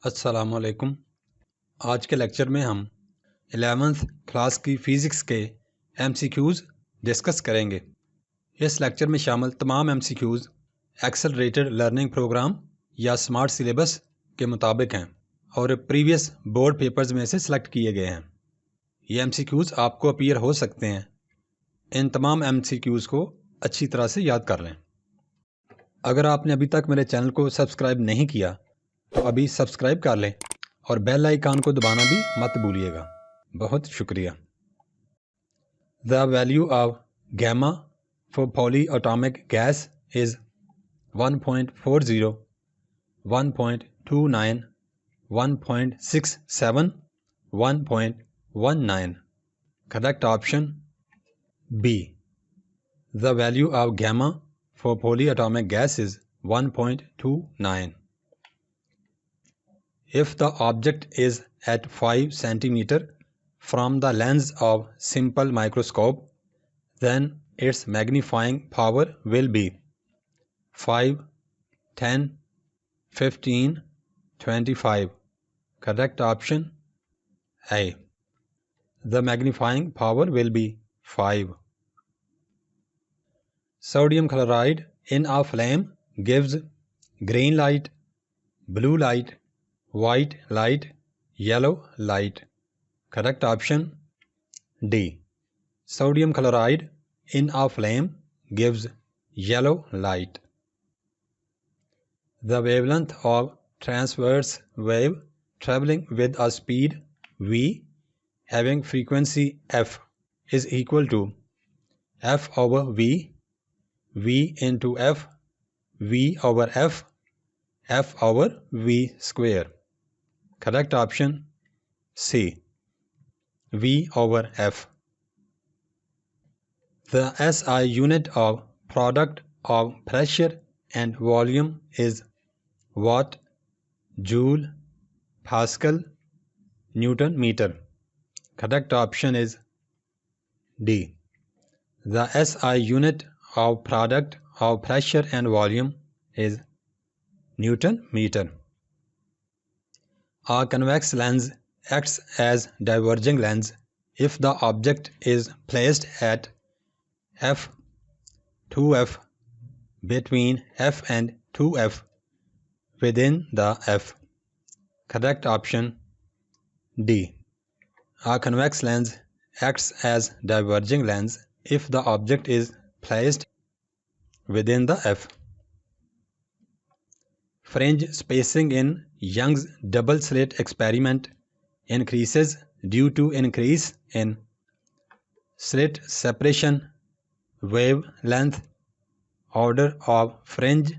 अस्सलामुअलैकुम। आज के लेक्चर में हम 11th क्लास की फ़िज़िक्स के MCQs डिस्कस करेंगे। इस लेक्चर में शामिल तमाम MCQs एक्सेलरेटेड लर्निंग प्रोग्राम या स्मार्ट सिलेबस के मुताबिक हैं और प्रीवियस बोर्ड पेपर्स में से सिलेक्ट किए गए हैं। ये MCQs आपको अपीयर हो सकते हैं। इन तमाम MCQs को अच्छी तरह से याद कर लें। अगर आपने अभी तक मेरे चैनल को सब्सक्राइब नहीं किया तो अभी सब्सक्राइब कर लें और बेल आइकन को दबाना भी मत भूलिएगा। बहुत शुक्रिया। The value of gamma for polyatomic gas is 1.40, 1.29, 1.67, 1.19. Correct option B. The value of gamma for polyatomic gas is 1.29. If the object is at 5 cm from the lens of simple microscope, then its magnifying power will be 5, 10, 15, 25. Correct option A. The magnifying power will be 5. Sodium chloride in a flame gives green light, blue light, white light, yellow light. Correct option D. Sodium chloride in a flame gives yellow light. The wavelength of transverse wave traveling with a speed v having frequency f is equal to f over v, v into f, v over f, f over v square. Correct option C. V over f. The SI unit of product of pressure and volume is watt, joule, Pascal, Newton meter. Correct option is D. The SI unit of product of pressure and volume is Newton meter. A convex lens acts as diverging lens if the object is placed at f, 2f, between f and 2f, within the f. Correct option D. A convex lens acts as diverging lens if the object is placed within the f. Fringe spacing in Young's double slit experiment increases due to increase in slit separation, wavelength, order of fringe,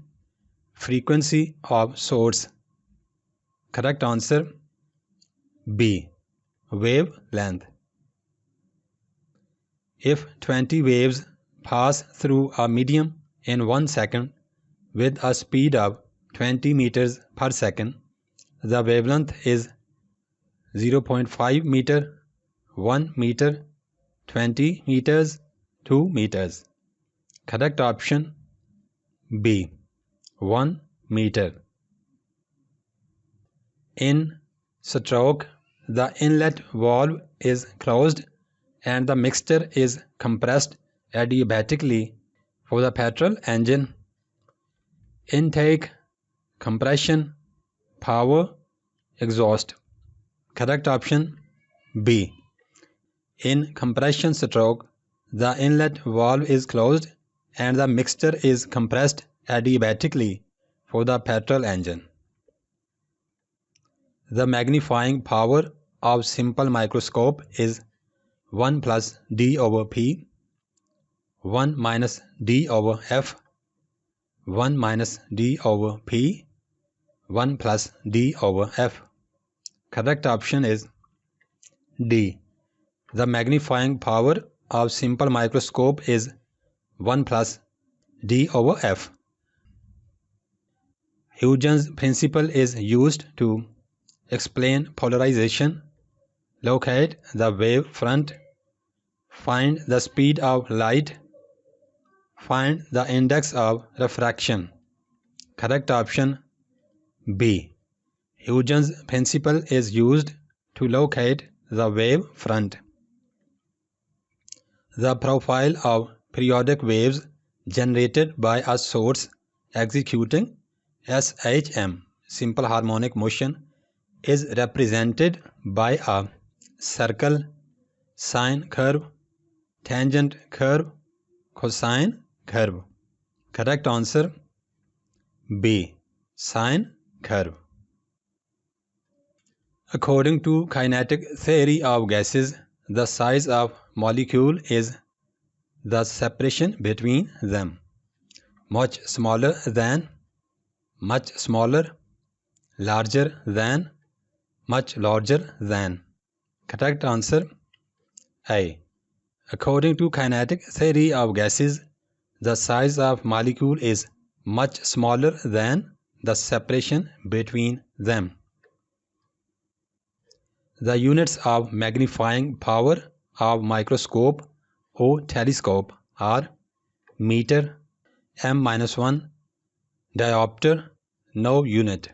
frequency of source. Correct answer B. Wavelength. If 20 waves pass through a medium in 1 second with a speed of 20 meters per second, the wavelength is 0.5 meter, 1 meter, 20 meters, 2 meters. Correct option B. 1 meter. In stroke, the inlet valve is closed and the mixture is compressed adiabatically for the petrol engine. Intake, compression, power, exhaust. Correct option B. In compression stroke, the inlet valve is closed and the mixture is compressed adiabatically for the petrol engine. The magnifying power of simple microscope is 1 plus d over p, 1 minus d over f, 1 minus d over p, 1 plus d over f. Correct option is D. The magnifying power of simple microscope is 1 plus d over f. Huygens principle is used to explain polarization, locate the wave front, find the speed of light, find the index of refraction. Correct option B. Huygens principle is used to locate the wave front. The profile of periodic waves generated by a source executing SHM, simple harmonic motion, is represented by a circle, sine curve, tangent curve, cosine curve. Correct answer B. Sine curve. According to kinetic theory of gases, the size of molecule is the separation between them. Much smaller than, much smaller, larger than, much larger than. Correct answer A. According to kinetic theory of gases, the size of molecule is much smaller than the separation between them. The units of magnifying power of microscope or telescope are meter, m-1, diopter, no unit.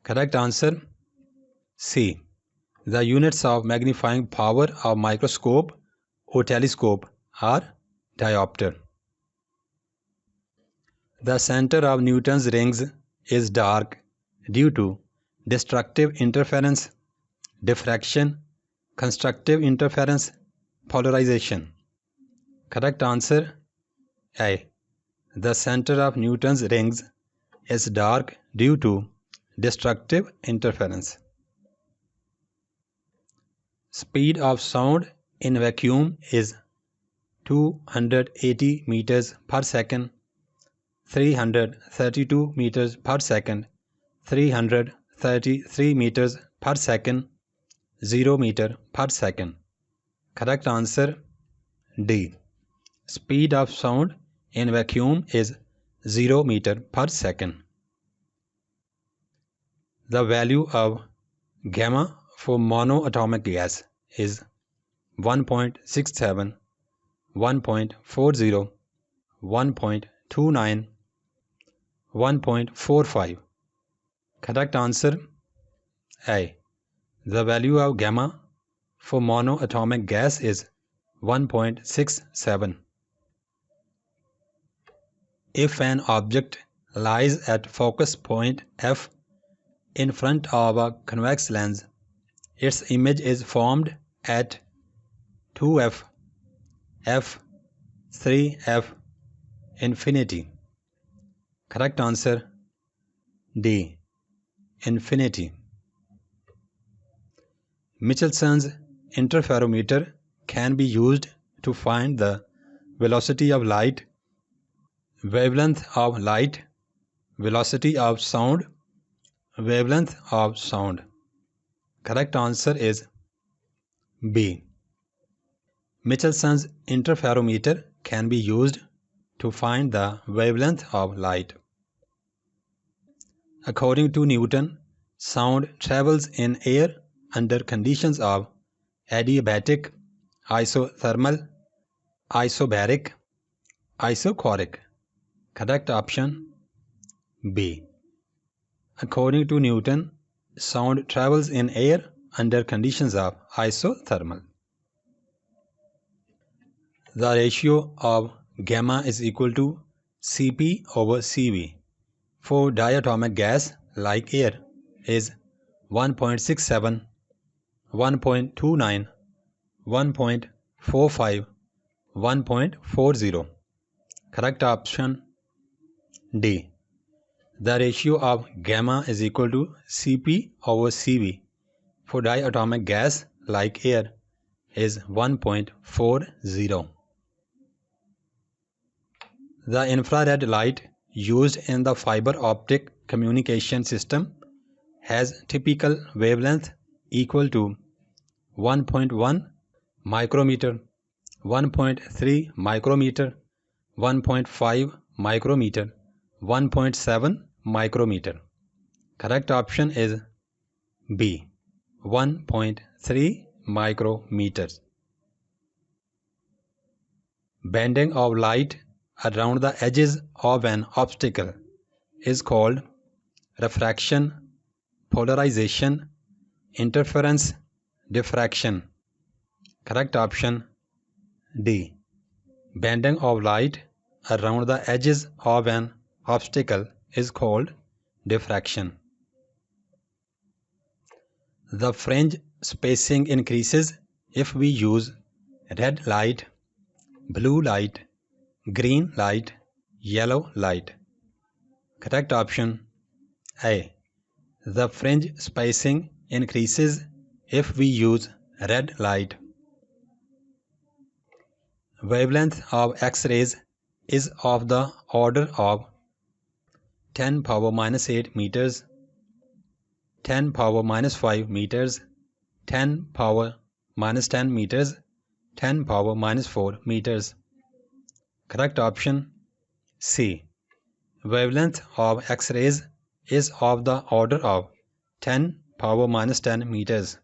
Correct answer C. The units of magnifying power of microscope or telescope are diopter. The center of Newton's rings is dark due to destructive interference, diffraction, constructive interference, polarization. Correct answer A. The center of Newton's rings is dark due to destructive interference. Speed of sound in vacuum is 280 meters per second, 332 meters per second, 333 meters per second, 0 meter per second. Correct answer D. Speed of sound in vacuum is 0 meter per second. The value of gamma for monoatomic gas is 1.67, 1.40, 1.29, 1.45. Correct answer A. The value of gamma for monoatomic gas is 1.67. If an object lies at focus point F in front of a convex lens, its image is formed at 2f, f, 3f, infinity. Correct answer D. Infinity. Michelson's interferometer can be used to find the velocity of light, wavelength of light, velocity of sound, wavelength of sound. Correct answer is B. Michelson's interferometer can be used to find the wavelength of light. According to Newton, sound travels in air under conditions of adiabatic, isothermal, isobaric, isochoric. Correct option B. According to Newton, sound travels in air under conditions of isothermal. The ratio of gamma is equal to Cp over Cv for diatomic gas like air is 1.67, 1.29, 1.45, 1.40. Correct option D. The ratio of gamma is equal to Cp over Cv for diatomic gas like air is 1.40. The infrared light used in the fiber optic communication system has typical wavelength equal to 1.1 micrometer, 1.3 micrometer, 1.5 micrometer, 1.7 micrometer. Correct option is B. 1.3 micrometers. Bending of light around the edges of an obstacle is called refraction, polarization, interference, diffraction. Correct option D. Bending of light around the edges of an obstacle is called diffraction. The fringe spacing increases if we use red light, blue light, green light, yellow light. Correct option A. The fringe spacing increases if we use red light. Wavelength of X-rays is of the order of 10 power minus 8 meters, 10 power minus 5 meters, 10 power minus 10 meters, 10 power minus 4 meters. Correct option C. Wavelength of X-rays is of the order of 10 power minus 10 meters.